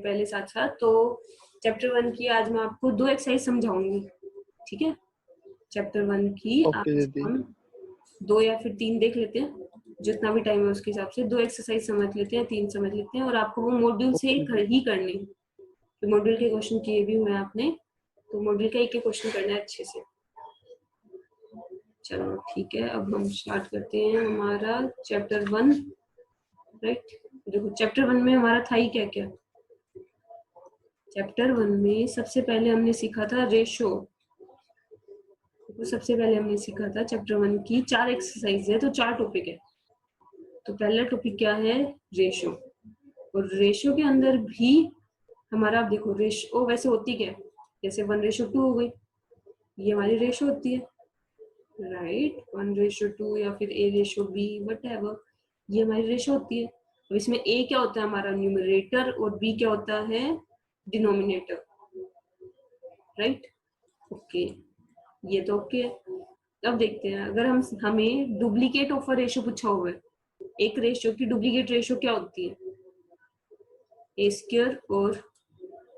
पहले साथ साथ। तो चैप्टर 1 की आज मैं आपको 2 एक्सरसाइज समझाऊंगी, ठीक है। चैप्टर 1 की आज हम 2 या फिर 3 देख लेते हैं, जितना भी टाइम है उसके हिसाब से 2 एक्सरसाइज समझ लेते हैं, 3 समझ लेते हैं, और आपको वो मॉड्यूल से ही करनी है। तो मॉड्यूल के क्वेश्चन किए भी हुए हैं आपने, तो मॉड्यूल का एक क्वेश्चन करना है अच्छे से। चलो ठीक है, अब हम स्टार्ट करते हैं हमारा चैप्टर 1, राइट। देखो चैप्टर 1 में हमारा था ही क्या क्या। चैप्टर 1 में सबसे पहले हमने सीखा था रेशो। तो सबसे पहले हमने सीखा था चैप्टर 1 की 4 एक्सरसाइज है, तो 4 टॉपिक है। तो पहला टॉपिक क्या है, रेशो। और रेशो के अंदर भी हमारा, आप देखो रेशो वैसे होती क्या है, जैसे 1:2 हो गई, ये हमारी रेशो होती है, राइट। 1:2 या फिर A:B, व्हाटएवर, ये हमारी रेशो होती है। अब इसमें A क्या होता है, हमारा न्यूमरेटर, और B क्या होता है, डिनोमिनेटर, राइट। ओके, ये तो ओके है। अब देखते हैं, अगर हमें डुप्लीकेट ऑफ अ रेशो पूछा हुआ है, एक रेशो की डुप्लीकेट रेशो क्या होती है, A² और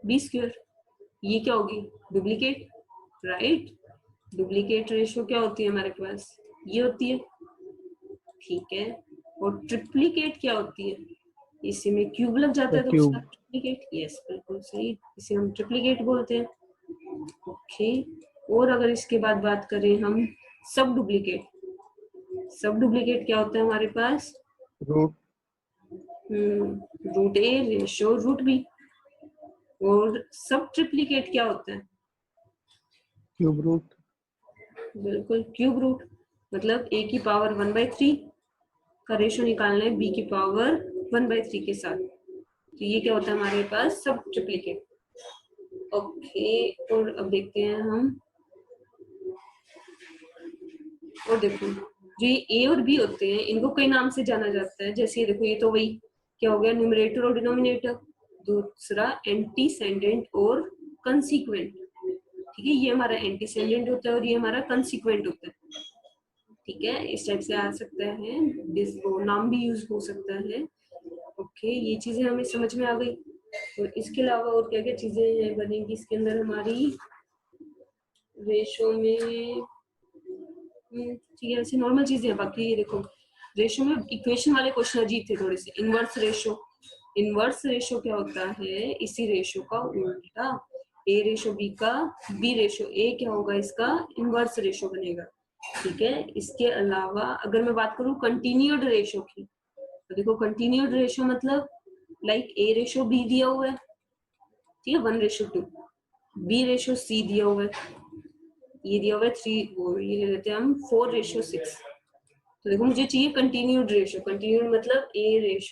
B², ये क्या होगी, डुप्लीकेट, राइट। डुप्लीकेट रेशो क्या होती है हमारे पास, ये होती है, ठीक है। और ट्रिप्लीकेट क्या होती है, इसी में क्यूब लग जाता है तो उसका ट्रिप्लीकेट, यस बिल्कुल सही, इसे हम ट्रिप्लीकेट बोलते हैं, ओके। और अगर इसके बाद बात करें हम सब डुप्लीकेट, सब डुप्लीकेट क्या होता है हमारे पास, root A ratio root B। और सब ट्रिप्लीकेट क्या होता है, क्यूब रूट, बिल्कुल क्यूब रूट, मतलब A की पावर 1/3 का रेशो निकालना है B की पावर 1/3 के साथ, तो ये क्या होता है हमारे पास, सब ट्रिप्लीकेट, ओके। और अब देखते हैं हम, और देखो जो ये A और B होते हैं इनको कई नाम से जाना जाता है, जैसे देखो ये तो वही क्या हो गया, न्यूमरेटर और डिनोमिनेटर। दूसरा एंटीसेंडेंट और कंसीक्वेंट, ठीक है, ये हमारा एंटीसेंडेंट होता है और ये हमारा कंसीक्वेंट होता है, ठीक है। इस टाइप से आ सकता है, वो नाम भी यूज हो सकता है, ओके। ये चीजें हमें समझ में आ गई। और इसके अलावा और क्या क्या चीजें बनेंगी इसके अंदर हमारी रेशो में, ठीक है, ऐसी नॉर्मल चीजें हैं। बाकी ये देखो रेशो में इक्वेशन वाले क्वेश्चन अजीब थे थोड़े से, इनवर्स रेशो, इनवर्स रेशो क्या होता है, इसी रेशो का उल्टा, A:B का B:A क्या होगा, इसका इनवर्स रेशो बनेगा, ठीक है। इसके अलावा अगर मैं बात करूं कंटिन्यूड रेशो की, तो देखो कंटिन्यूड रेशो मतलब लाइक A:B दिया हुआ है, ठीक है, 1:2, B:C दिया हुआ है, ये दिया हुआ है 3, और ये ले लेते हैं हम 4:6। तो देखो मुझे चाहिए कंटिन्यूड रेशो, कंटिन्यूड मतलब A:B:C।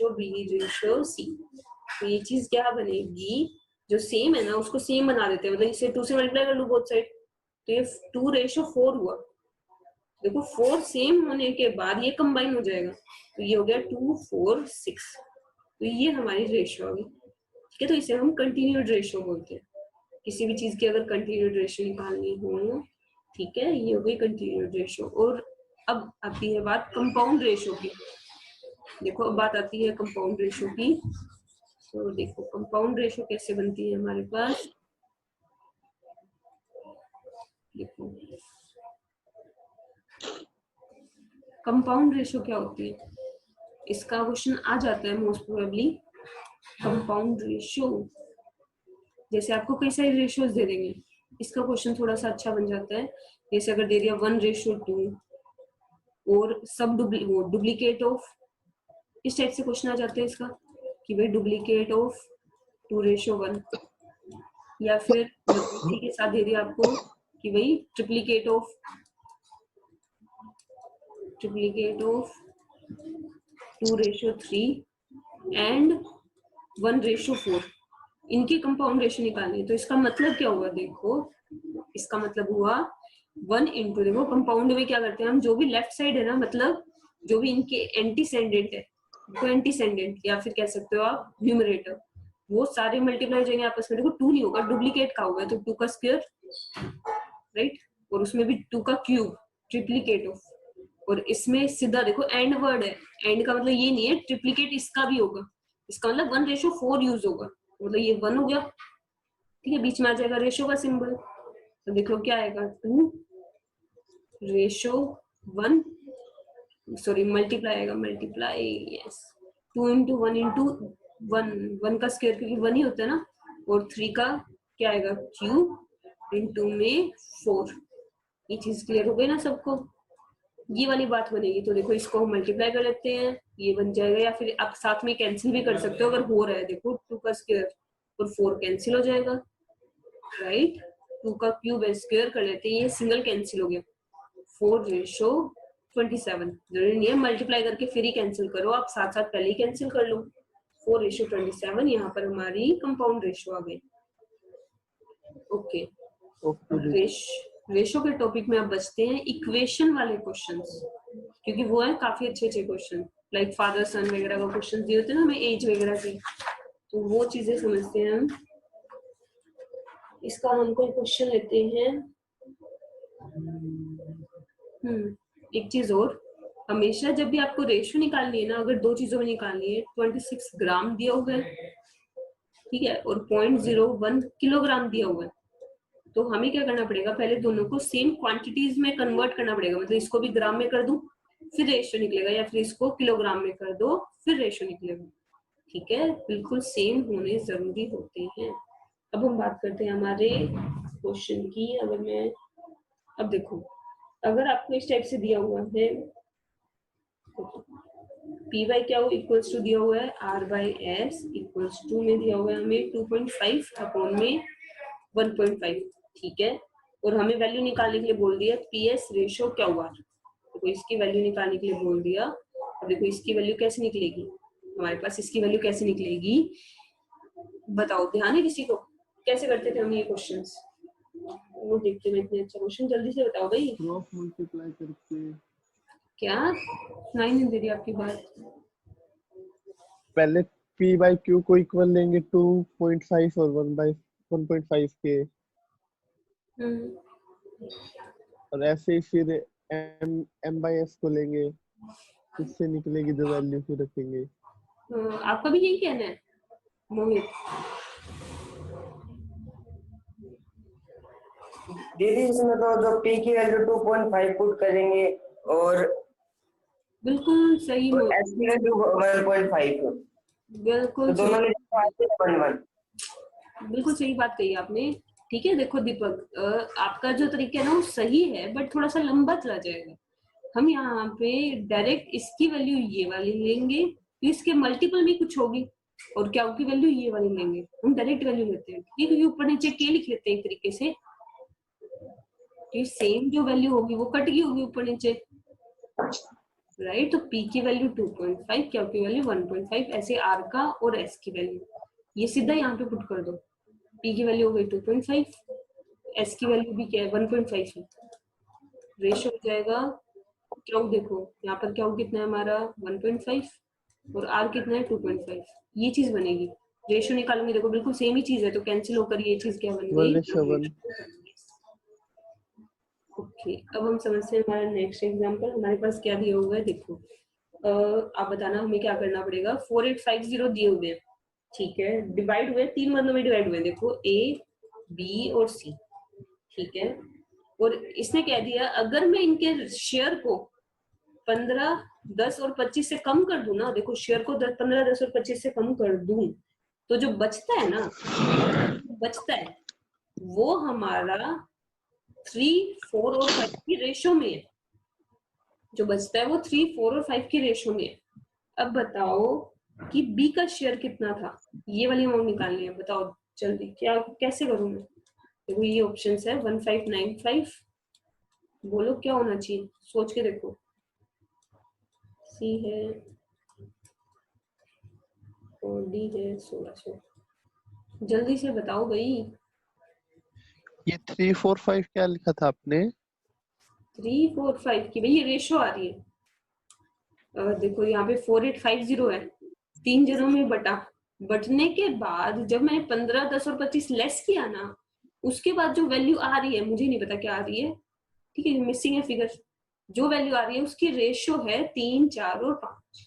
तो ये चीज क्या बनेगी, जो सेम है ना उसको सेम बना देते हैं, मतलब इसे 2 से मल्टीप्लाई कर लूं बोथ साइड, तो ये 2:4 हुआ। देखो 4 सेम होने के बाद ये कंबाइन हो जाएगा, तो ये हो गया 2, 4, 6, तो ये हमारी रेशो आ गई, ठीक है। तो इसे हम कंटिन्यूड रेशो बोलते हैं, किसी भी चीज की अगर कंटिन्यूड रेशो निकालनी हो, ठीक है, ये हो गई कंटिन्यूड रेशो। और अब आती है बात कंपाउंड रेशो की, देखो अब बात आती है कंपाउंड रेशो की। तो देखो कंपाउंड रेशो कैसे बनती है हमारे पास, देखो कंपाउंड रेशो क्या होती है, इसका क्वेश्चन आ जाता है मोस्ट प्रोबेबली। कंपाउंड रेशो, जैसे आपको कई सारे रेशियोज दे देंगे, इसका क्वेश्चन थोड़ा सा अच्छा बन जाता है। जैसे अगर दे दिया 1:2 और सब डुप्लीकेट ऑफ, इस टाइप से क्वेश्चन आ जाता है इसका, कि भाई डुप्लीकेट ऑफ 2:1, या फिर इसी के साथ दे दिया आपको कि भाई ट्रिप्लीकेट ऑफ 2:3 एंड 1:4, इनकी कंपाउंड रेशो निकालनी है। तो इसका मतलब क्या हुआ, देखो इसका मतलब हुआ 1 इंटू, देखो कंपाउंड में क्या करते हैं हम, जो भी लेफ्ट साइड है ना, मतलब जो भी इनके एंटीसेंडेंट है, तो एंटीसेंडेंट या फिर कह सकते हो आप न्यूमरेटर, वो सारे मल्टीप्लाई हो जाएंगे आपस में। देखो 2 नहीं होगा, डुप्लीकेट का होगा, तो 2 का स्क्वायर, राइट, और उसमें भी 2 का क्यूब, ट्रिप्लीकेट ऑफ। और इसमें सीधा देखो एंड वर्ड है, एंड का मतलब ये नहीं है ट्रिप्लीकेट इसका भी होगा, इसका मतलब 1:4 यूज होगा, मतलब ये 1 हो गया, ठीक है, बीच में आ जाएगा रेशो का सिंबल, तो देख लो क्या आएगा 2 रेशो 1, सॉरी मल्टीप्लाई आएगा, मल्टीप्लाई यस 2 इंटू 1 इंटू 1 का स्क्वायर क्योंकि 1 ही होता है ना, और 3 का क्या आएगा क्यूब इंटू में 4। ये चीज क्लियर हो गई ना सबको, ये वाली बात बनेगी। तो देखो इसको हम मल्टीप्लाई कर लेते हैं, ये बन जाएगा, या फिर आप साथ में कैंसिल भी कर सकते हो अगर हो रहा है, देखो 2 का स्क्वायर और 4 कैंसिल हो जाएगा, राइट। 2 का क्यूब स्क्वायर कर लेते हैं, ये सिंगल कैंसिल हो गया, 4 रेशो 27, जरूरी नहीं है मल्टीप्लाई करके फिर ही कैंसिल करो, आप साथ साथ पहले ही कैंसिल कर लो। 4 रेशो 27 यहाँ पर हमारी कंपाउंड रेशो आ गई। ओके, रेशो के टॉपिक में अब बचते हैं इक्वेशन वाले क्वेश्चंस, क्योंकि वो है काफी अच्छे अच्छे क्वेश्चन, लाइक फादर सन वगैरह का क्वेश्चन दिए होते हैं ना हमें एज वगैरह के, तो वो चीजें समझते हैं हम। इसका हम कोई क्वेश्चन लेते हैं। एक चीज और, हमेशा जब भी आपको रेशो निकालनी है ना, अगर दो चीजों में निकालनी है, 26 ग्राम दिया हुआ है, ठीक है, और 0.01 किलोग्राम दिया हुआ है, तो हमें क्या करना पड़ेगा, पहले दोनों को सेम क्वांटिटीज में कन्वर्ट करना पड़ेगा, मतलब इसको भी ग्राम में कर दूं फिर रेशियो निकलेगा, या फिर इसको किलोग्राम में कर दो फिर रेशियो निकलेगा, ठीक है, बिल्कुल सेम होने जरूरी होते हैं। अब हम बात करते हैं हमारे क्वेश्चन की। अगर मैं अब देखो, अगर आपको इस टाइप से दिया हुआ है, पी वाई क्या हो इक्वल्स टू दिया हुआ है R by S equals to में दिया हुआ है हमें 2.5 अपॉन में 1.5, ठीक है, और हमें वैल्यू निकालने के लिए बोल दिया पी एस रेशो क्या हुआ, तो इसकी वैल्यू निकालने के लिए बोल दिया। अब देखो इसकी वैल्यू कैसे निकलेगी, हमारे पास इसकी वैल्यू कैसे निकलेगी, बताओ, ध्यान है किसी को, कैसे करते थे हम ये क्वेश्चंस, वो देखते हैं इतने अच्छा क्वेश्चन, जल्दी से बताओ भाई। क्रॉस मल्टीप्लाई करके, क्या सुनाई नहीं दे रही आपकी बात, पहले p बाई q को इक्वल लेंगे 2.5 और 1/1.5 के, और ऐसे ही फिर m बाई s को लेंगे, उससे निकलेगी जो वैल्यू फिर रखेंगे। आपका भी यही कहना है मोहित? दीदी इसमें तो जो p की वैल्यू 2.5 पुट करेंगे और बिल्कुल सही s की वैल्यू 1.5, बिल्कुल तो दोनों सही, में 1 बिल्कुल सही बात कही आपने। ठीक है, देखो दीपक, आपका जो तरीका है ना वो सही है, बट थोड़ा सा लंबा चला जाएगा। हम यहाँ पे डायरेक्ट इसकी वैल्यू ये वाली लेंगे, तो इसके मल्टीपल भी कुछ होगी, और क्या की वैल्यू ये वाली लेंगे, हम डायरेक्ट वैल्यू लेते हैं, ठीक है, क्योंकि ऊपर नीचे के लिख लेते हैं एक तरीके से, तो सेम जो वैल्यू होगी वो कट गई होगी ऊपर नीचे, राइट। तो p की वैल्यू 2.5, क्या की वैल्यू 1.5, ऐसे r का और s की वैल्यू ये सीधा यहाँ पे पुट कर दो, p की वैल्यू हो गई 2.5, s की वैल्यू भी क्या है 1.5 है, रेशो हो जाएगा क्या, देखो यहाँ पर क्या कितना है हमारा 1.5 और r कितना है 2.5, ये चीज बनेगी। रेशो निकालूंगी, देखो बिल्कुल सेम ही चीज है, तो कैंसिल होकर ये चीज क्या बन गई 1:1। ओके, अब हम समझते हैं हमारा नेक्स्ट एग्जांपल। हमारे पास क्या दिया हुआ है, देखो आप बताना हमें क्या करना पड़ेगा। 4850 दिए हुए हैं, ठीक है, डिवाइड हुए 3 मदों में डिवाइड हुए, देखो ए बी और सी, ठीक है, और इसने कह दिया अगर मैं इनके शेयर को 15, 10 और 25 से कम कर दूं ना, देखो शेयर को 15, 10 और 25 से कम कर दूं, तो जो बचता है ना, बचता है वो हमारा 3, 4 और 5 की रेशो में है, जो बचता है वो 3, 4 और 5 की रेशो में है। अब बताओ कि बी का शेयर कितना था, ये वाली अमाउंट निकालनी है, बताओ जल्दी, क्या कैसे करूं मैं, देखो ये ऑप्शंस है 1595, बोलो क्या होना चाहिए, सोच के देखो, सी है और डी है 1600, जल्दी से बताओ भाई। ये 3, 4, 5 क्या लिखा था आपने? 3, 4, 5 की भाई ये रेशो आ रही है, देखो यहाँ पे 4850 है, 3 जनों में बटने के बाद जब मैंने 15, 10 और 25 लेस किया ना, उसके बाद जो वैल्यू आ रही है मुझे नहीं पता क्या आ रही है, ठीक है, मिसिंग है फिगर, जो वैल्यू आ रही है उसकी रेशियो है 3, 4 और 5।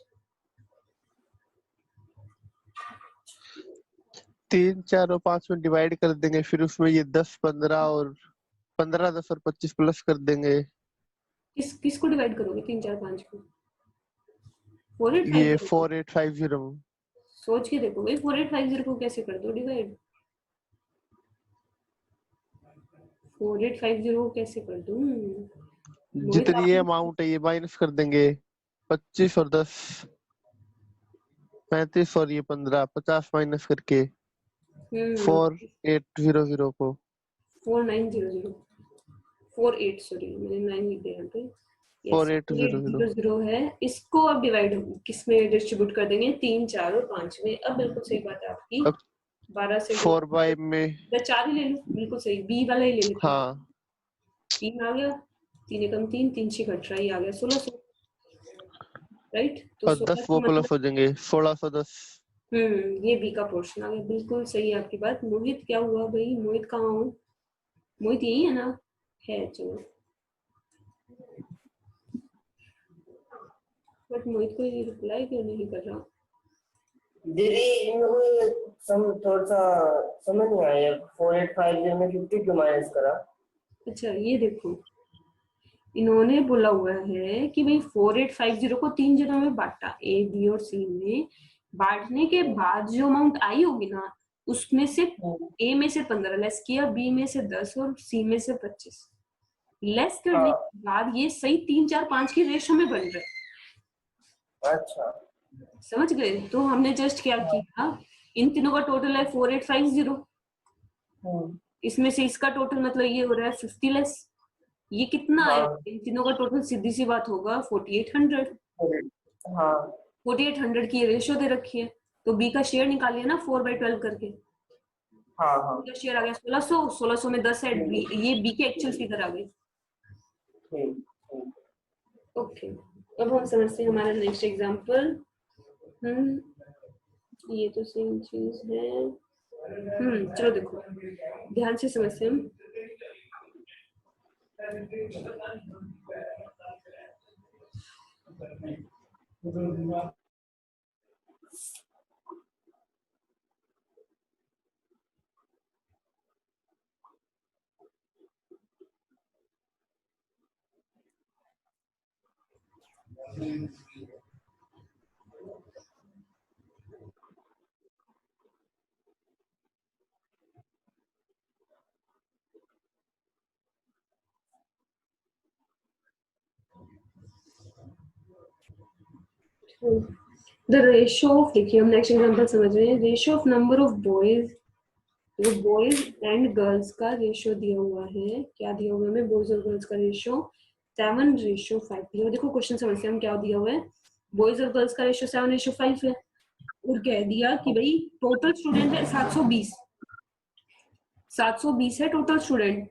3, 4 और 5 में डिवाइड कर देंगे, फिर उसमें ये 10, 15 और 15, 10 और 25 प्लस कर देंगे। किसको डिवाइड करोगे 3 4 5 को? 4850 ये को? 4850 सोच के देखो भाई 4850 को कैसे कर दो डिवाइड? 4850 को कैसे कर दूं? मोहित जितनी ये आपने अमाउंट है ये माइनस कर देंगे। 25 और 10 35 और ये 15 50 माइनस करके 4800 को 4900 48 सॉरी मैंने 9 लिख दिया यहाँ पे। यस 4800 4800 है। इसको अब डिवाइड किसमें डिस्ट्रीब्यूट कर देंगे? 3 4 और 5 में। अब बिल्कुल सही बात है आपकी। अब 12 से 4 बाय में। 4 ही ले लो, बिल्कुल सही। बी वाला ही ले लेते हैं। हाँ 3 आ गया, 3 एकम 3, 3 6 18 ही आ गया 1600, राइट? तो और 10 1600 वो मतलब प्लस हो जाएंगे 1610। ये बी का पोर्शन आ गया। बिल्कुल सही है आपकी बात। मोहित क्या हुआ भाई? मोहित कहाँ हो? मोहित यही है ना? है, चलो। बट मोहित को ये रिप्लाई क्यों नहीं कर रहा? दीदी इनको ये थोड़ा सा समझ नहीं आया, 4850 में 50 क्यों माइनस करा? अच्छा ये देखो, इन्होंने बोला हुआ है कि भाई 4850 को 3 जनों में बांटा, ए बी और सी में। बांटने के बाद जो अमाउंट आई होगी ना, उसमें से ए में से 15 लेस किया, बी में से 10 और सी में से 25 लेस करने हाँ के बाद ये सही 3 4 5 की रेशो में बन रहा है। अच्छा। समझ गए? तो हमने जस्ट क्या किया, इन तीनों का टोटल है 4850, इसमें से इसका टोटल मतलब ये हो रहा है 50 लेस। ये कितना आया? हाँ इन तीनों का टोटल सीधी सी बात होगा 4800। हाँ 4800 की रेशियो दे रखी है, तो बी का शेयर निकालिए ना 4/12 करके। हाँ बी हाँ का शेयर आ गया 1600, 1600 में 10 ऐड, ये बी के एक्चुअल फिगर आ गई। ठीक ठीक। ओके, अब हम समझते हैं हमारा नेक्स्ट एग्जांपल। ये तो सेम चीज है। चलो देखो, ध्यान से समझते हैं हम। द रेशियो ऑफ, देखिए हम नेक्स्ट एग्जांपल समझ रहे हैं। Ratio of number of boys, तो बॉयज एंड गर्ल्स का रेशियो दिया हुआ है। क्या दिया हुआ है हमें? बॉयज और गर्ल्स का रेशियो 7:5 दिया हुआ। देखो क्वेश्चन समझते हैं हम, क्या दिया हुआ है? बॉयज और गर्ल्स का रेशियो 7:5 है, और कह दिया कि भाई टोटल स्टूडेंट है 720। 720 है टोटल स्टूडेंट,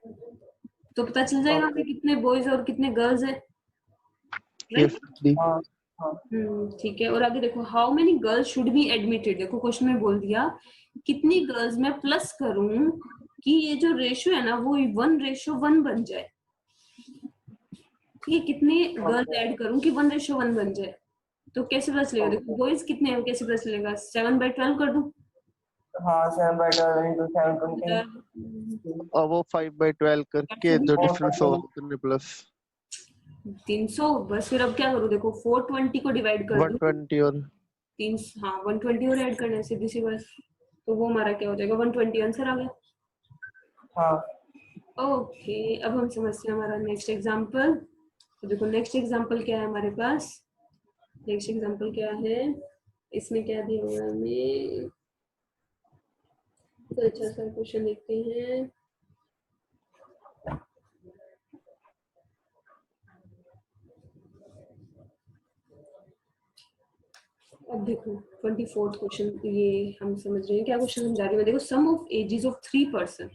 तो पता चल जाएगा हमें कितने बॉयज और कितने गर्ल्स है, ये राइट? 50। हाँ हाँ ठीक है। और आगे देखो, how many girls should be admitted. देखो क्वेश्चन में बोल दिया कितनी गर्ल्स मैं प्लस करूं कि ये जो रेशियो है ना वो 1:1 बन जाए। ठीक है, कितने गर्ल्स ऐड करूं कि 1:1 बन जाए? तो कैसे पता चलेगा? देखो बॉयज कितने हैं, कैसे पता चलेगा? 7/12 कर दूं? हाँ 7/12 into 720। और वो 5/12 करके जो डिफरेंस होगा उतने प्लस 300। बस फिर अब क्या करूं? देखो 420 को डिवाइड कर दूं 120 और 3, हाँ 120 और ऐड करना है, सीधी सी बात। तो वो हमारा क्या हो जाएगा? 120 आंसर आ गया। हाँ ओके, अब हम समझते हैं हमारा नेक्स्ट एग्जाम्पल। तो देखो नेक्स्ट एग्जाम्पल क्या है हमारे पास। नेक्स्ट एग्जाम्पल क्या है, इसमें क्या दिया हुआ है हमें? तो अच्छा सा क्वेश्चन देखते हैं। अब देखो 24th क्वेश्चन, ये हम समझ रहे हैं क्या क्वेश्चन समझा रही हूँ। देखो, सम ऑफ एजेस ऑफ 3 पर्सन,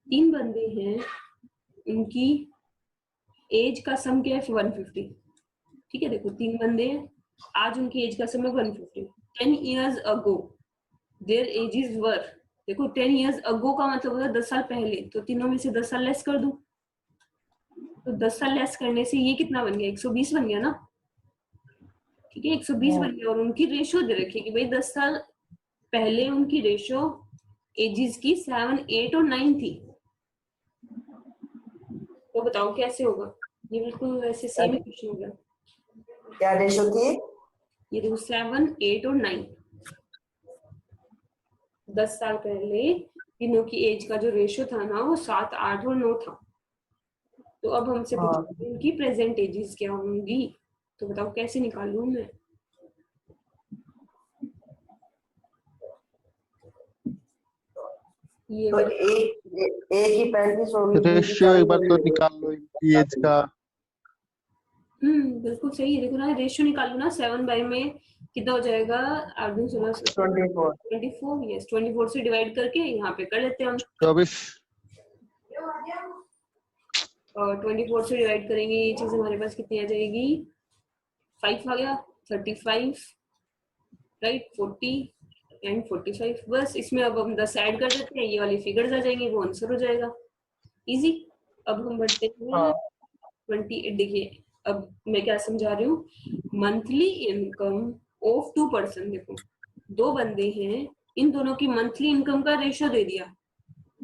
3 बंदे हैं, उनकी एज का सम क्या है? 150। ठीक है, देखो 3 बंदे हैं, आज उनकी एज का सम है 150। 10 years ago देयर एजेस वर, देखो 10 years ago का मतलब होता है 10 साल पहले, तो तीनों में से 10 साल लेस कर दूं, तो 10 साल लेस करने से ये कितना बन गया? 120 बन गया ना। ठीक है, 120 बन गया। और उनकी रेशियो दे रखी है कि भाई 10 साल पहले उनकी रेशियो एजेस की 7, 8 और 9 थी, तो बताओ कैसे होगा? ये बिल्कुल वैसे सेम ही क्वेश्चन होगा। क्या रेशो थी? ये देखो 7, 8 और 9, 10 साल पहले तीनों की एज का जो रेशियो था ना वो 7, 8 और 9 था। तो अब हमसे हाँ। पूछा इनकी प्रेजेंट एजेस क्या होंगी, तो बताओ कैसे निकालूं मैं? ये तो वाला एक ही 35 होगी, बी की रेशियो एक 40 बार तो होगी। निकाल लो इनकी एज का। बिल्कुल सही है। देखो ना रेशियो निकालो ना, 7 बाई में कितना हो जाएगा? 8 दूनी 16, 24। 24। यस, 24 से डिवाइड करके यहाँ पे कर लेते हैं हम। 24। और 24 से डिवाइड करेंगे, ये चीज हमारे पास कितनी आ जाएगी? 5 आ गया, 35, राइट, 40 एंड 45। बस इसमें अब हम 10 ऐड कर देते हैं, ये वाली फिगर्स आ जाएंगी, वो आंसर हो जाएगा। इजी। अब हम बढ़ते हैं हाँ 28। देखिए अब मैं क्या समझा रही हूँ, मंथली इनकम ऑफ 2 पर्सन। देखो 2 बंदे हैं, इन दोनों की मंथली इनकम का रेशो दे दिया।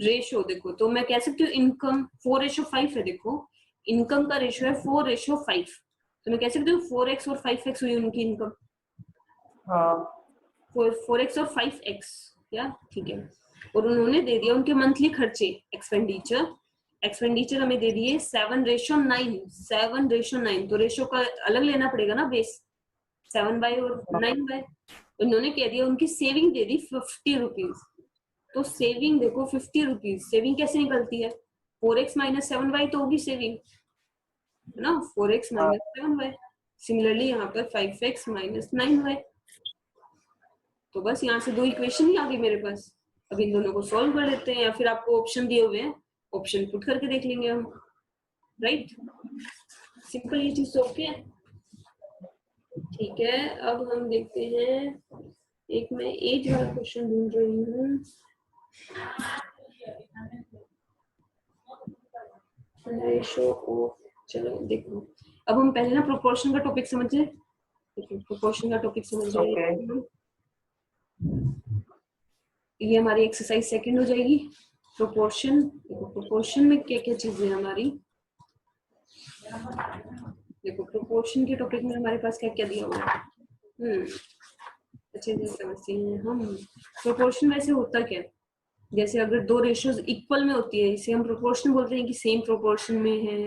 रेशो देखो तो मैं कह सकती हूँ इनकम 4:5 है। देखो इनकम का रेशो है 4:5, तो मैं कह सकती हूँ 4x और 5x हुई उनकी इनकम। हाँ 4x और 5x, या ठीक है। और उन्होंने दे दिया उनके मंथली खर्चे, एक्सपेंडिचर। एक्सपेंडिचर हमें दे दिए 7:9, 7:9, तो रेशो का अलग लेना पड़ेगा ना बेस, 7 बाय और 9 बाय। उन्होंने कह दिया उनकी सेविंग दे दी 50 रुपीज। तो सेविंग देखो 50 रुपीज, सेविंग कैसे निकलती है? 4x माइनस 7y तो होगी सेविंग, है ना, 4x हाँ माइनस 7y। सिमिलरली यहाँ पर 5x माइनस 9y। तो बस यहाँ से 2 इक्वेशन ही आ गई मेरे पास। अब इन दोनों को सॉल्व कर लेते हैं, या फिर आपको ऑप्शन दिए हुए हैं, ऑप्शन पुट करके देख लेंगे हम, राइट। सिंपल ये चीज ओके है। ठीक है, अब हम देखते हैं, एक मैं एज वाला क्वेश्चन ढूंढ रही हूँ। रेशो ऑफ, चलो देखो, अब हम पहले ना प्रोपोर्शन का टॉपिक समझे। प्रोपोर्शन का टॉपिक समझ रहे ओके। हैं, ये हमारी एक्सरसाइज सेकंड हो जाएगी। प्रोपोर्शन, देखो प्रोपोर्शन में क्या क्या चीजें हमारी, देखो प्रोपोर्शन के टॉपिक में हमारे पास क्या क्या दिया हुआ है। अच्छे से समझते हैं हम। प्रोपोर्शन वैसे होता क्या है, जैसे अगर 2 रेशियोज इक्वल में होती है, इसे हम प्रोपोर्शन बोलते हैं कि सेम प्रोपोर्शन में है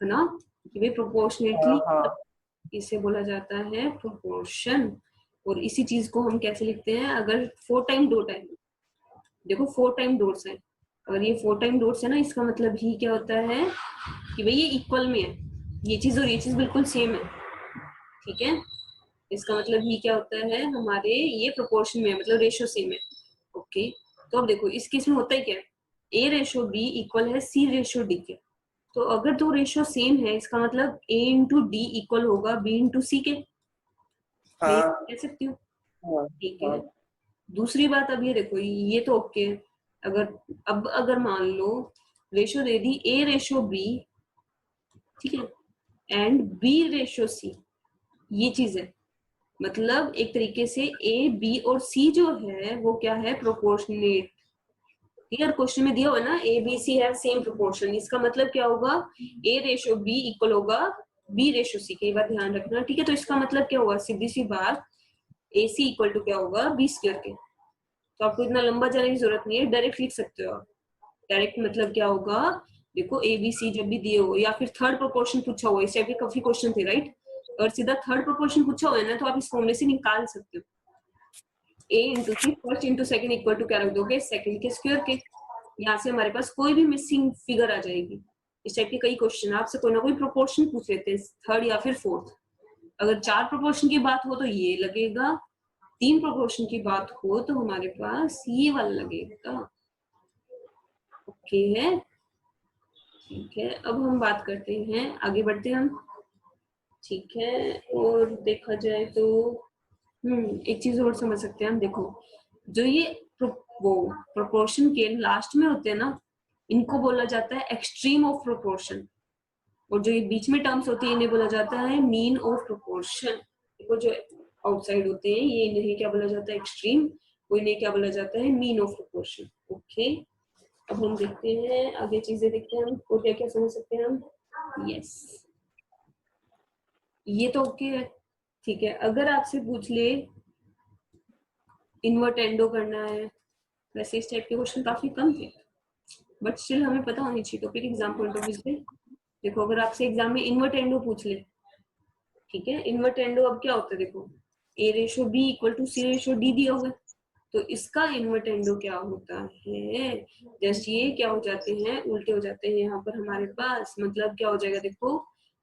ना, कि भाई हाँ प्रोपोर्शनेटली, हाँ इसे बोला जाता है प्रोपोर्शन। और इसी चीज को हम कैसे लिखते हैं, अगर 4 टाइम डॉट है, देखो 4 टाइम डॉट्स है, अगर ये 4 टाइम डॉट्स है ना, इसका मतलब ही क्या होता है कि भाई ये इक्वल में है, ये चीज और ये चीज बिल्कुल सेम है, ठीक है। इसका मतलब ही क्या होता है, हमारे ये प्रोपोर्शन में है, मतलब रेशियो सेम है। ओके, तो अब देखो इस केस में होता है क्या, ए रेशियो बी इक्वल है सी रेशियो डी के। तो अगर 2 रेशियो सेम है, इसका मतलब ए इंटू डी इक्वल होगा बी इंटू सी के, मैं ये हाँ कह सकती हूँ, हाँ ठीक हाँ है। दूसरी बात, अब ये देखो ये तो ओके है। अगर अब अगर मान लो रेशियो दे दी ए रेशियो बी, ठीक है, एंड बी रेशियो सी, ये चीज है, मतलब एक तरीके से ए बी और सी जो है वो क्या है, प्रोपोर्शनेट। यार क्वेश्चन में दिया हुआ है ना, A B C have same proportion, इसका मतलब क्या होगा, ए रेशियो बी इक्वल होगा बी रेशियो सी के, ये बात ध्यान रखना, ठीक है। तो इसका मतलब क्या होगा, सीधी सी बात, ए सी इक्वल टू क्या होगा, बी स्क्वायर के। तो आपको इतना लंबा जाने की जरूरत नहीं है, डायरेक्ट लिख सकते हो आप। डायरेक्ट मतलब क्या होगा, देखो ए बी सी जब भी दिए हो, या फिर थर्ड प्रोपोर्शन पूछा हुआ, इस टाइप के काफी क्वेश्चन थे, राइट। और सीधा थर्ड प्रोपोर्शन पूछा हुआ है ना, तो आप इस फॉर्मूले से निकाल सकते हो, A into C first into second equal to क्या रख दोगे, सेकंड के स्क्वायर के। यहाँ से हमारे पास कोई भी मिसिंग फिगर आ जाएगी। इस टाइप के कई क्वेश्चन आपसे कोई ना कोई प्रोपोर्शन पूछ लेते हैं, थर्ड या फिर फोर्थ। अगर 4 प्रोपोर्शन की बात हो तो ये लगेगा, 3 प्रोपोर्शन की बात हो तो हमारे पास ये वाला लगेगा। ओके है, ठीक है। अब हम बात करते हैं, आगे बढ़ते हैं हम, ठीक है। और देखा जाए तो एक चीज और समझ सकते हैं हम, देखो जो ये वो प्रोपोर्शन के लास्ट में होते हैं ना, इनको बोला जाता है एक्सट्रीम ऑफ प्रोपोर्शन। और जो ये बीच में टर्म्स होती है इन्हें बोला जाता है मीन ऑफ प्रोपोर्शन। देखो जो आउटसाइड होते हैं ये, इन्हें क्या बोला जाता है, एक्सट्रीम। वो इन्हें क्या बोला जाता है, मीन ऑफ प्रोपोर्शन। ओके, अब हम देखते हैं आगे चीजें, देखते हैं हम को क्या क्या समझ सकते हैं हम। यस, ये तो ओके है, ठीक है। अगर आपसे पूछ ले इन्वर्ट एंडो करना है, वैसे इस टाइप के क्वेश्चन काफी कम थे, बट स्टिल हमें पता होनी चाहिए topic exam point of view से। देखो अगर आपसे एग्जाम में इन्वर्ट एंडो पूछ ले, ठीक है, इन्वर्ट एंडो अब क्या होता है, देखो A/B = C/D दिया होगा, तो इसका इन्वर्ट एंडो क्या होता है, जस्ट ये क्या हो जाते हैं, उल्टे हो जाते हैं यहाँ पर हमारे पास, मतलब क्या हो जाएगा, देखो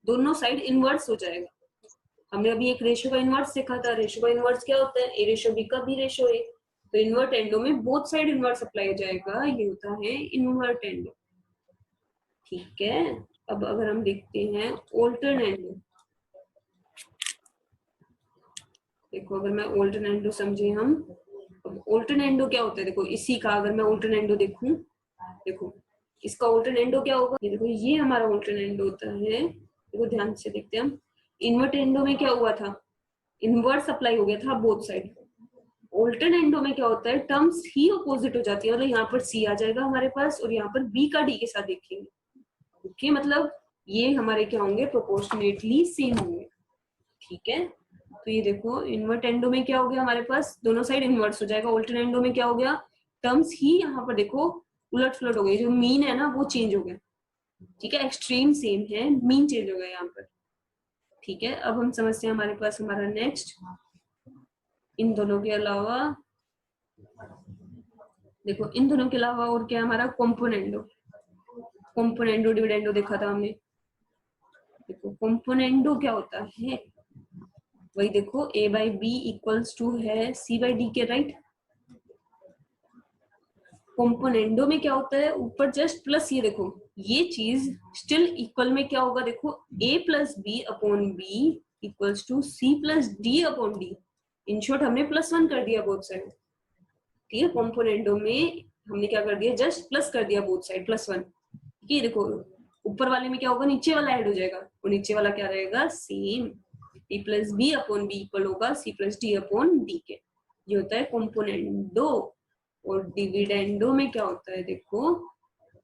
दोनों साइड इनवर्स हो जाएगा। हमने अभी एक रेशो का इनवर्स देखा था, रेशो का इनवर्स क्या होता है, A/B का B/A, तो इन्वर्ट एंडो में बोथ साइड इनवर्स अप्लाई हो जाएगा, ये होता है इन्वर्ट एंडो, ठीक है। अब अगर हम देखते हैं ऑल्टर्न एंडो, देखो अगर मैं ऑल्टर्न एंडो समझे हम, अब ऑल्टर्न एंडो क्या होता है, देखो इसी का अगर मैं ऑल्टर्न एंडो देखूं, देखो इसका ऑल्टर्न एंडो क्या होगा, ये देखो ये हमारा ऑल्टर्न एंडो होता है, देखो ध्यान से देखते हैं हम। इन्वर्ट एंडो में क्या हुआ था, इनवर्स अप्लाई हो गया था बोथ साइड। ऑल्टर्न एंडो में क्या होता है, टर्म्स ही अपोजिट हो जाती है, मतलब यहाँ पर C आ जाएगा हमारे पास और यहाँ पर B का D के साथ देखेंगे, ओके, मतलब ये हमारे क्या होंगे, प्रोपोर्शनेटली सेम होंगे, ठीक है। तो ये देखो इन्वर्ट एंडो में क्या हो गया हमारे पास, दोनों साइड इनवर्स हो जाएगा। ऑल्टर्न एंडो में क्या हो गया, टर्म्स ही यहाँ पर देखो उलट पुलट हो गई, जो मीन है ना वो चेंज हो गया, ठीक है, एक्सट्रीम सेम है, मीन चेंज हो गया यहाँ पर, ठीक है। अब हम समझते हैं हमारे पास हमारा नेक्स्ट, इन दोनों के अलावा देखो इन दोनों के अलावा और क्या हमारा, कॉम्पोनेंडो, कॉम्पोनेंडो डिविडेंडो देखा था हमने। देखो कॉम्पोनेंडो क्या होता है, वही देखो A/B = है C/D के, राइट। कॉम्पोनेंडो में क्या होता है, ऊपर जस्ट प्लस, ये देखो ये चीज स्टिल इक्वल में क्या होगा, देखो A+B/B = C+D/D, इन शॉर्ट हमने +1 कर दिया बोथ साइड, ठीक है। कॉम्पोनेंडो में हमने क्या कर दिया, जस्ट प्लस कर दिया बोथ साइड +1, ठीक है। देखो ऊपर वाले में क्या होगा, नीचे वाला ऐड हो जाएगा, और नीचे वाला क्या रहेगा, सेम, A+B/B इक्वल होगा C+D/D के, ये होता है कॉम्पोनेंडो। और डिविडेंडो में क्या होता है, देखो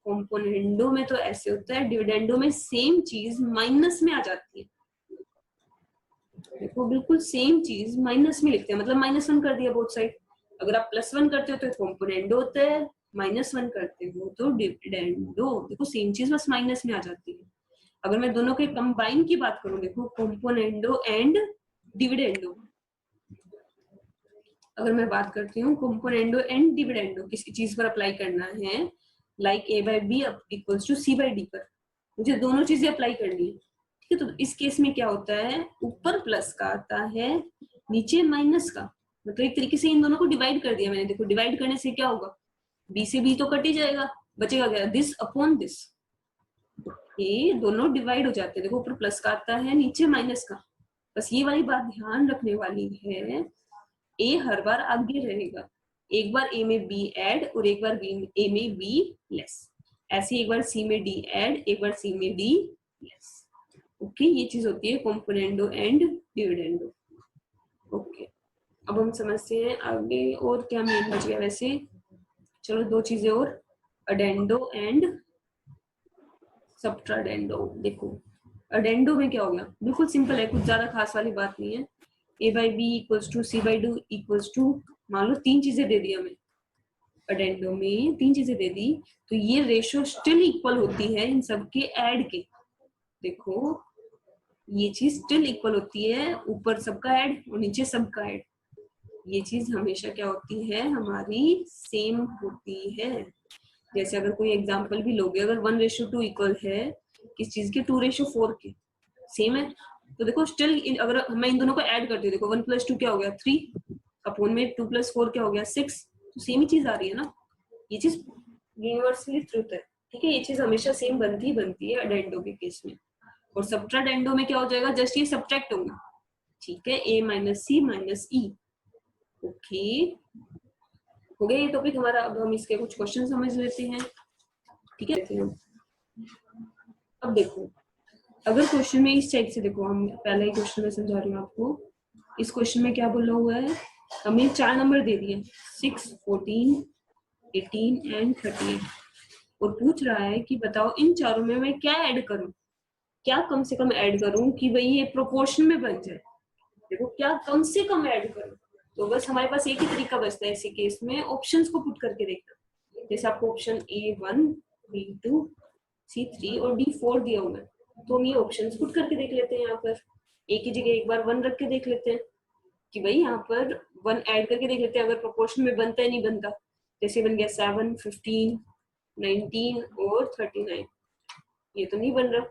कॉम्पोनेंडो में तो ऐसे होता है, डिविडेंडो में सेम चीज माइनस में आ जाती है, देखो बिल्कुल सेम चीज माइनस में लिखते हैं, मतलब -1 कर दिया बोथ साइड। अगर आप +1 करते हो तो कॉम्पोनेंडो होता है, -1 करते हो तो डिविडेंडो, देखो सेम चीज बस माइनस में आ जाती है। अगर मैं दोनों के कंबाइन की बात करूं, देखो कॉम्पोनेंडो एंड डिविडेंडो, अगर मैं बात करती हूँ कॉम्पोनेंडो एंड डिविडेंडो किसी चीज पर अप्लाई करना है, लाइक A/B = C/D पर, मुझे दोनों चीजें अप्लाई करनी है, ठीक है। तो इस केस में क्या होता है, ऊपर प्लस का आता है, नीचे माइनस का, मतलब एक तरीके से इन दोनों को डिवाइड कर दिया मैंने। देखो डिवाइड करने से क्या होगा, B से B तो कट ही जाएगा, बचेगा क्या, दिस अपॉन दिस, ये दोनों डिवाइड हो जाते हैं। देखो ऊपर प्लस का आता है, नीचे माइनस का, बस ये वाली बात ध्यान रखने वाली है, A हर बार आगे रहेगा, एक बार A में B ऐड और एक बार A में B लेस, ऐसे एक बार C में D ऐड, एक बार C में D लेस, ओके। ये चीज होती है कॉम्पोनेंडो एंड डिविडेंडो, ओके। अब हम समझते हैं आगे और क्या मेन बच गया, वैसे चलो 2 चीजें और, अडेंडो एंड सबट्राडेंडो। देखो अडेंडो में क्या हो गया, बिल्कुल सिंपल है, कुछ ज्यादा खास वाली बात नहीं है। A/B = C/D मान लो 3 चीजें दे दी हमें, अडेंडो में 3 चीजें दे दी, तो ये रेशियो स्टिल इक्वल होती है इन सबके ऐड के, देखो ये चीज स्टिल इक्वल होती है, ऊपर सबका ऐड और नीचे सबका ऐड, ये चीज हमेशा क्या होती है, हमारी सेम होती है। जैसे अगर कोई एग्जांपल भी लोगे, अगर 1:2 इक्वल है किस चीज के, 2:4 के, सेम है, तो देखो स्टिल अगर मैं इन दोनों को ऐड करती हूँ, देखो 1 + 2 क्या हो गया 3, अपॉन में 2 + 4 क्या हो गया 6, तो सेम ही चीज आ रही है ना, ये चीज यूनिवर्सली ट्रूथ है, ठीक है। ये चीज हमेशा सेम बनती है अडेंडो के केस में। और सबट्राडेंडो में क्या हो जाएगा, जस्ट ये सब्ट्रैक्ट होंगे, ठीक है, A - C - E, ओके। हो गया ये टॉपिक हमारा। अब हम इसके कुछ क्वेश्चन समझ लेते हैं, ठीक है। अब देखो अगर क्वेश्चन में इस टाइप से, देखो हम पहला ही क्वेश्चन में समझा रही हूँ आपको, इस क्वेश्चन में क्या बोला हुआ है हमें 4 नंबर दे दिए 6, 14, 18 एंड 38 और पूछ रहा है कि बताओ इन चारों में मैं क्या ऐड करूं, क्या कम से कम ऐड करूं कि भाई ये प्रोपोर्शन में बन जाए। देखो क्या कम से कम ऐड करूं, तो बस हमारे पास एक ही तरीका बचता है ऐसे केस में, ऑप्शंस को पुट करके देखना। जैसे आपको ऑप्शन A1, B2, C3 और D4 दिया हुआ है, तो हम ये ऑप्शंस पुट करके देख लेते हैं। यहाँ पर एक ही जगह एक बार 1 रख के देख लेते हैं कि भाई यहाँ पर 1 ऐड करके देख लेते हैं अगर प्रोपोर्शन में बनता है नहीं बनता। जैसे बन गया 7, 15, 19 और 39, ये तो नहीं बन रहा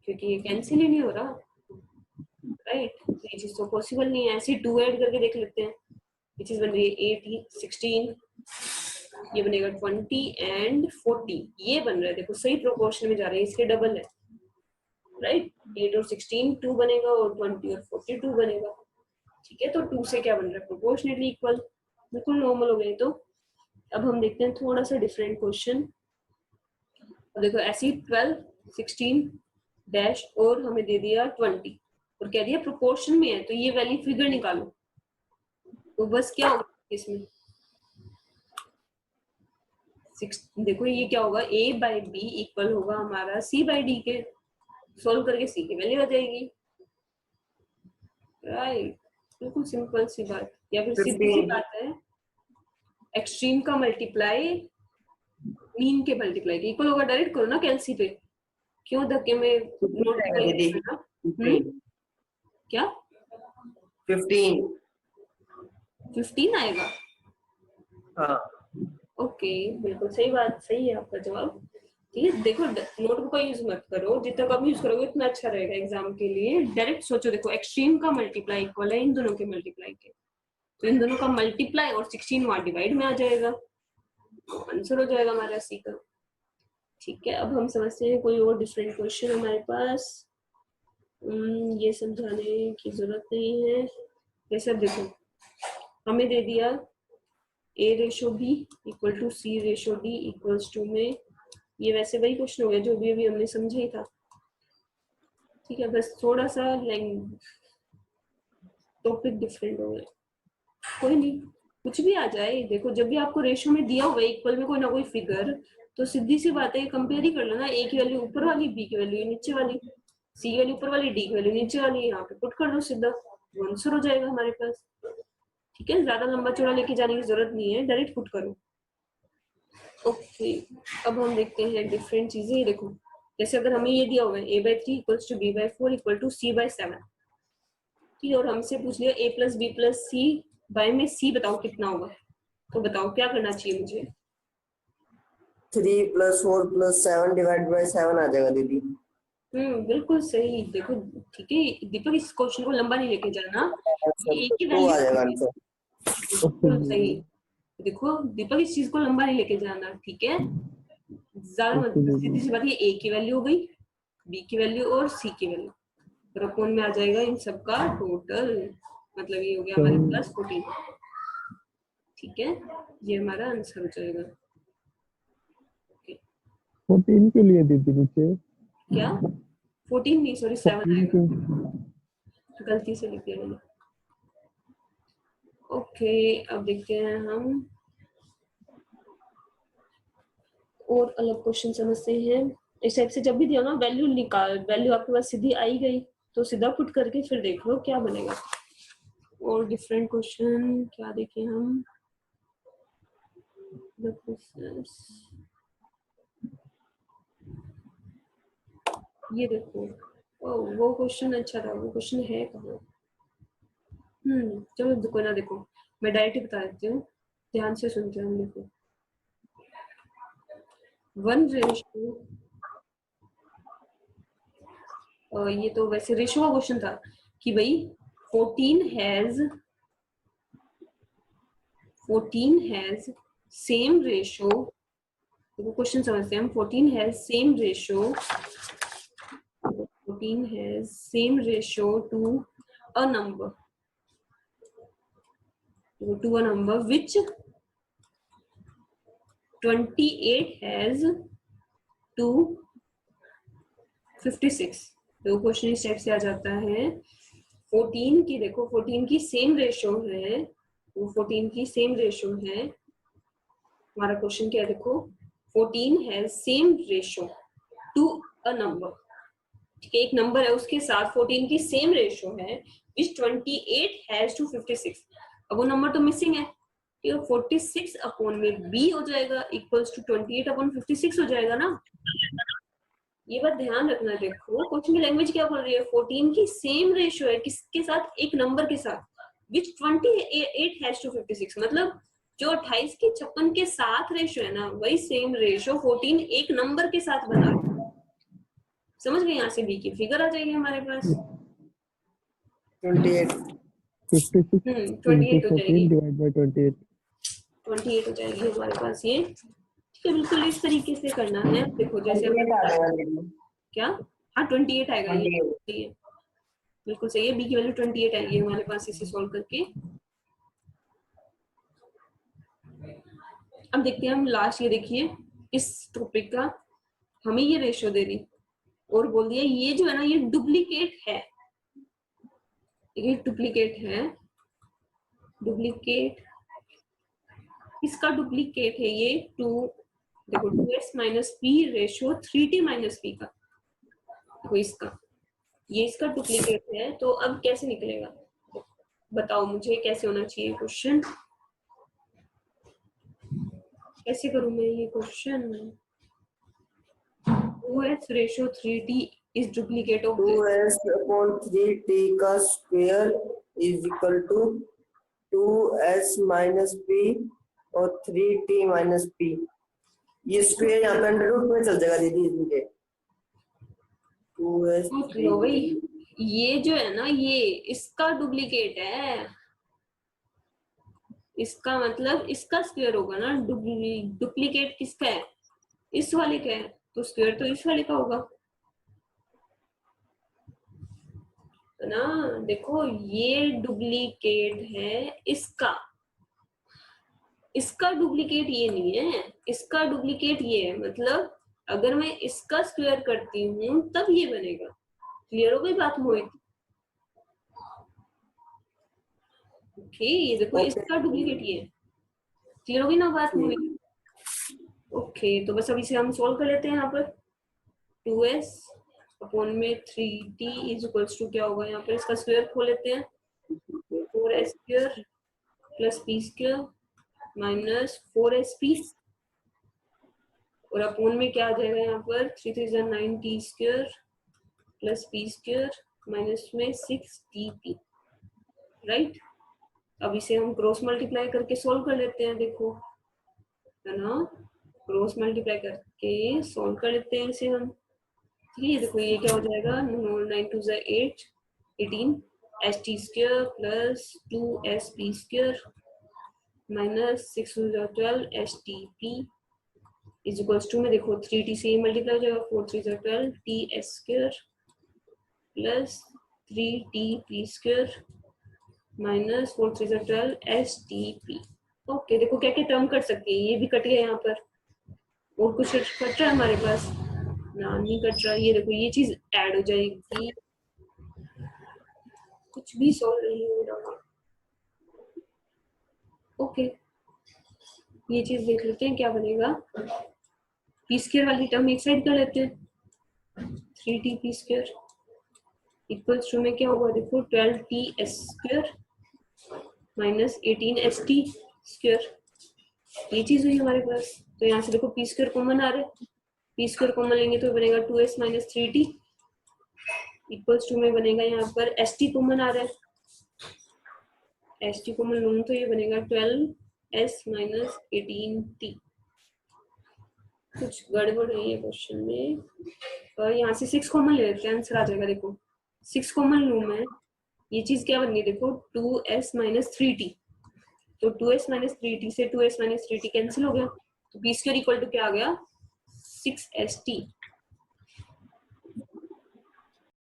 क्योंकि ये कैंसिल ही नहीं हो रहा, राइट। तो ये चीज तो पॉसिबल नहीं है। ऐसे 2 ऐड करके देख लेते हैं, ये चीज बन रही है 8, 16, ये बनेगा 20 एंड 40, ये बन रहा है। देखो सही प्रोपोर्शन में जा रहे हैं, इसके डबल है, राइट। 8 और 16 2 बनेगा और 20 और 42 बनेगा, ठीक है। तो 2 से क्या बन रहा है, प्रोपोर्शनेटली इक्वल, बिल्कुल नॉर्मल हो गए। तो अब हम देखते हैं थोड़ा सा डिफरेंट क्वेश्चन। देखो ऐसे 12, 16 डैश और हमें दे दिया 20 और कह दिया प्रोपोर्शन में है, तो ये वैल्यू फिगर निकालो। तो बस क्या होगा इसमें, देखो ये क्या होगा, A/B इक्वल होगा हमारा C/D के, सोल्व करके C की वैल्यू आ जाएगी, राइट। बिल्कुल सिंपल सी बात, या फिर सीधी सी बात है, एक्सट्रीम का मल्टीप्लाई मीन के मल्टीप्लाई के इक्वल होगा। डायरेक्ट करो ना कैलसी पे, क्यों धक्के में नोट करना। क्या 15 आएगा? हाँ ओके, बिल्कुल सही बात, सही है आपका जवाब। ठीक है, देखो नोटबुक का यूज मत करो, जितना कम यूज करोगे उतना अच्छा रहेगा एग्जाम के लिए। डायरेक्ट सोचो, देखो एक्सट्रीम का मल्टीप्लाई इक्वल है इन दोनों के मल्टीप्लाई के, तो इन दोनों का मल्टीप्लाई और 16 वहां डिवाइड में आ जाएगा, तो आंसर हो जाएगा हमारा सी का। ठीक है, अब हम समझते हैं कोई और डिफरेंट क्वेश्चन हमारे पास। ये समझाने की जरूरत नहीं है। जैसे अब देखो हमें दे दिया A/B equal to C/D equals to में, ये वैसे वही क्वेश्चन हो गया जो भी अभी हमने समझा ही था। ठीक है, बस थोड़ा सा टॉपिक डिफरेंट हो गया, कोई नहीं, कुछ भी आ जाए। देखो जब भी आपको रेशो में दिया हुआ है इक्वल में कोई ना कोई फिगर, तो सीधी सी बात है कंपेयर ही कर लो ना। ए की वैल्यू ऊपर वाली, बी की वैल्यू नीचे वाली, सी की वैल्यू ऊपर वाली, डी की वैल्यू नीचे वाली, यहाँ पे पुट कर दो सीधा, आंसर हो जाएगा हमारे पास। ठीक है, ज्यादा लंबा चौड़ा लेके जाने की जरूरत नहीं है, डायरेक्ट पुट करो। ओके, अब हम देखते हैं डिफरेंट चीजें। देखो जैसे अगर हमें ये दिया हुआ है A/3 equals to B/4 equal to C/7, ठीक है, और हमसे पूछ लिया A+B+C बाय में C बताओ कितना होगा, तो बताओ क्या करना चाहिए मुझे। 3 + 4 + 7 डिवाइड बाय 7 आ जाएगा दीदी। बिल्कुल सही। देखो ठीक है दीपक, इस क्वेश्चन को लंबा नहीं लेके जाना, ये एक ही तो आ जाएगा वैल्यू, आंसर। बिल्कुल सही। देखो दीपक, इस चीज को लंबा नहीं लेके जाना, ठीक है, ज्यादा मत, सीधी सी बात, ये A की वैल्यू हो गई, B की वैल्यू और C की वैल्यू, और अपन में आ जाएगा इन सबका टोटल, मतलब ये हो गया हमारे प्लस 14। ठीक है, ये हमारा आंसर हो जाएगा। 14 के लिए दीदी नीचे क्या 14 नहीं, सॉरी 7 आएगा, के गलती से लिख दिया मैंने। ओके, अब देखते हैं हम और अलग क्वेश्चन समझते हैं। इस टाइप से जब भी दिया ना वैल्यू निकाल, वैल्यू आपके पास सीधी आई गई तो सीधा पुट करके फिर देख लो क्या बनेगा। और डिफरेंट क्वेश्चन क्या देखें हम, ये देखो, वो क्वेश्चन अच्छा था, वो क्वेश्चन है कहाँ। चलो देखो ना, देखो मैं डायरेक्ट ही बता देती हूँ, ध्यान से सुनते हैं। देखो 1 ये तो वैसे रेशो का क्वेश्चन था कि भाई 14 हैज सेम रेशो, देखो क्वेश्चन समझते हैं हम। 14 has same ratio to a number, to a number which 28 has to 56। तो क्वेश्चन इस टाइप से आ जाता है 14 की, देखो 14 की सेम रेशो है वो 14 की सेम रेशो है। हमारा क्वेश्चन क्या है देखो, 14 has same ratio to a number, ठीक है, एक नंबर है उसके साथ 14 की सेम रेशो है विच 28 हैज टू 56। अब वो नंबर तो मिसिंग है, तो 46 अपॉन में b हो जाएगा इक्वल्स टू 28 अपॉन 56 हो जाएगा ना। ये बात ध्यान रखना, देखो क्वेश्चन की लैंग्वेज क्या बोल रही है, 14 की सेम रेशियो है किसके साथ, एक नंबर के साथ, विच 28 हैज टू 56, मतलब जो 28 की 56 के साथ रेशियो है ना, वही सेम रेशियो 14 एक नंबर के साथ बना है। समझ गए, यहाँ से बी की फिगर आ जाएगी हमारे पास 28 56 28 हो into 14 जाएगी, divided by 28. 28 हो जाएगी हमारे पास ये, ठीक है। बिल्कुल इस तरीके से करना है, देखो जैसे 28 आ जाएगा दीदी। क्या, हाँ 28 आएगा, ये 28 सही है, बिल्कुल सही है, बी की वैल्यू 28 आएगी हमारे पास इसे सॉल्व करके। अब देखते हैं हम लास्ट, ये देखिए इस टॉपिक का, हमें ये रेशियो दे दी और बोल दिया ये जो है ना ये डुप्लीकेट है, ये डुप्लीकेट है, डुप्लीकेट, इसका डुप्लीकेट है ये 2, देखो 2s minus P ratio 3t minus P का, देखो इसका, ये इसका डुप्लीकेट है। तो अब कैसे निकलेगा, बताओ मुझे कैसे होना चाहिए क्वेश्चन, कैसे करूं मैं ये question. 2s ratio 3t is duplicate of this, 2s upon 3t का square is equal to 2s minus p और 3t माइनस p। ये स्क्वायर यहाँ पे अंडर रूट में चल जाएगा दीदी, इसलिए 2s सोच लो भाई, ये जो है ना ये इसका डुप्लीकेट है, इसका मतलब इसका स्क्वायर होगा ना, डुप्लीकेट किसका है, इस वाले का है, तो स्क्वायर तो इस वाले का होगा, है ना। देखो ये डुप्लीकेट है इसका, इसका डुप्लीकेट ये नहीं है, इसका डुप्लीकेट ये है, मतलब अगर मैं इसका स्क्वायर करती हूँ तब ये बनेगा। क्लियर हो गई बात मोहित? ओके, ये देखो इसका डुप्लीकेट ये है, क्लियर हो गई ना बात मोहित? ओके, तो बस अभी से हम सोल्व कर लेते हैं यहाँ पर, 2s अपॉन में 3t इज इक्वल्स टू क्या होगा, यहाँ पर इसका स्क्वायर खोल लेते हैं, 4s square plus p square minus 4sp, और अपॉन में क्या आ जाएगा यहाँ पर 3 3 9t square plus p square minus में 6t, राइट। अब इसे हम क्रॉस मल्टीप्लाई करके सोल्व कर लेते हैं, देखो है ना, क्रॉस मल्टीप्लाई करके सोल्व कर लेते हैं इसे हम, ठीक है। देखो ये क्या हो जाएगा, 9 2 8 18 st square plus 2sp square minus 6 2 12 stp is equals to में देखो 3t से मल्टीप्लाई हो जाएगा, 4 3 12 t square plus 3t square minus 4 3 12 stp। Okay, देखो क्या क्या टर्म कट सकती है, ये भी कट गया यहाँ पर, और कुछ कट रहा है हमारे पास ना, नहीं कट रहा, ये देखो ये चीज ऐड हो जाएगी, कुछ भी सॉल्व नहीं हो रहा। ओके, ये चीज देख लेते हैं क्या बनेगा, पी स्क्वायर वाली टर्म एक साइड कर लेते हैं, 3t P square equals to में क्या होगा, देखो 12t square minus 18st square, ये चीज हुई हमारे पास। तो यहाँ से देखो पी स्क्वायर कॉमन आ रहा है, पी स्क्वायर कॉमन लेंगे तो बनेगा 2s minus 3t equals to में बनेगा यहाँ पर st कॉमन आ रहा है, st कॉमन लूँ तो ये बनेगा 12s माइनस 18t। कुछ गड़बड़ है ये क्वेश्चन में, और यहाँ से 6 कॉमन ले लेते हैं, आंसर आ जाएगा, देखो 6 कॉमन लूँ मैं, ये चीज क्या बन गई देखो 2s माइनस 3t, तो 2s माइनस 3t से 2s माइनस 3t कैंसिल हो गया, तो p स्क्वायर इक्वल टू क्या आ गया 6st,